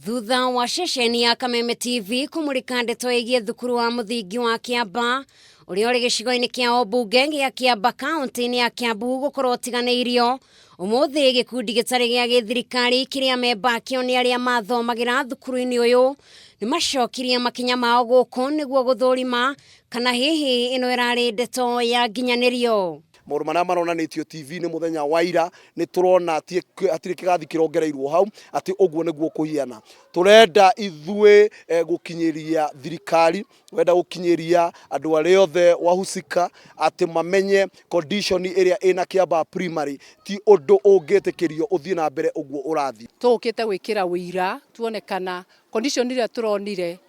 Thutha wa ceceni ya Kameme TV kumurika ndeto igie thukuru wa muthingi wa Kiambaa uria uri gicigo-ini kia obunge gia Kiambaa kaunti-ini ya Kiambu gukorwo tiganeirio umuthi gikundi gitari gia githirikari kiria memba kio ni aria mathomagira thukuru-ini uyu ni macokirie makinya mao guku niguo guthurima kana hihi ino irari ndeto ya nginyanirio. Maũndũ marĩa maronanĩtio TV-inĩ mũthenya wa ira nĩ turona atĩ kĩgathi kĩrongereirwo hau atĩ ũguo nĩguo kũhiana. Turenda ithuĩ gũkinyĩria thirikari, wenda gũkinyĩria andũ arĩa othe wahusika atĩ mamenye condition ĩrĩa ĩna Kiambaa primary ti ũndũ ũngĩtĩkĩrio ũthiĩ na mbere ũguo ũrathi. Tũkĩte gwĩkĩra wĩira tuone kana condition iria turonire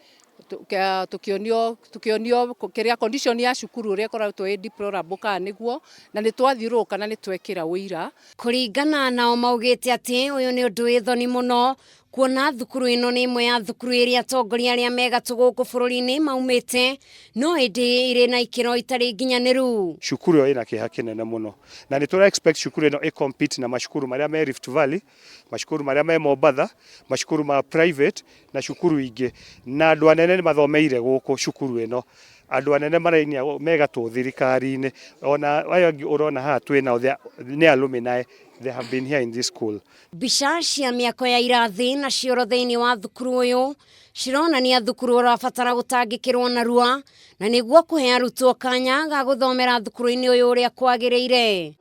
tukionio kiria condition ya cukuru uria koratwo e deplorable kana niguo na ni twathiuruka na ni twekira wira kuringana nao maugite ati uyu ni undu withoni muno kuona thukuru ino ni imwe ya thukuru iria atongoria aria megatu guku bururi-ini maumite no indi iri na ikiro itari nginyaniru. Cukuru yo ina kiha kinene muno na ni tura expect cukuru ino compete na mashukuru maria me Rift Valley, mashukuru maria me Mombasa, mashukuru ma private na cukuru ingi na andu anene ni mathomeire guku cukuru ino. Andu anene marainia megatu thirikari-ini ona ayo urona ha twina ni alumni. They have been here in this school. Bica cia miako ya irathi na cioro thiini wa thukuru uyu cironania thukuru urabatara gutangikirwo narua na niguo kuhe arutwo kanya ga guthomera thukuru-ini uyu uria kwagiriire.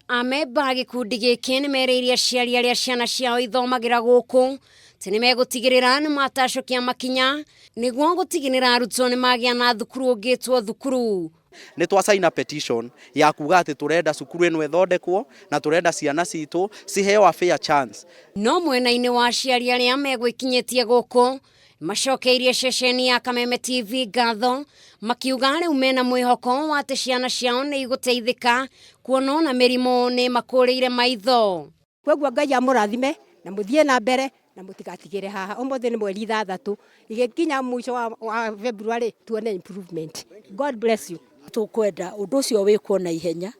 Amemba gikundi giki ni meriirie aciari aria ciana ciao ithomagira guku tini megutigirira ni matacokia makinya niguo gutigirira arutwo ni magia na thukuru ungitwo thukuru. Ni twasaina petition ya kuga ati turenda cukuru eno ithondekwo na turenda ciana citu ciheo a fair chance. No mwena-ini wa aciari aria megwikinyitie guku macokeirie ceceni ya Kameme TV ngatho makiuga riu mena mwihoko wa ati ciana ciao ni iguteithika kuona na mirimo ni makuriire maitho. Kweguo Ngai amurathime na muthie na mbere na mutigatigire haha umuthi ni mweri 3 igikinya mwisho wa February tuone improvement. God bless you. Tukwenda undu ucio wikwo na ihenya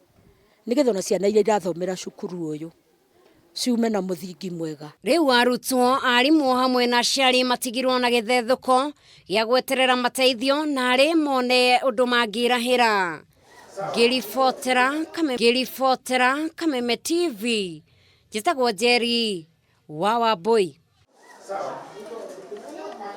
nigetha na ciana iria irathomera cukuru uyu ciume na muthingi mwega. Riu arutwo arimu hamwe na aciari matigirwo na githethuko ya gweterera mateithio na ari mone undu mangirahira. Ngiribotera Kameme TV. Jitagwo Jerry Wawa Boy.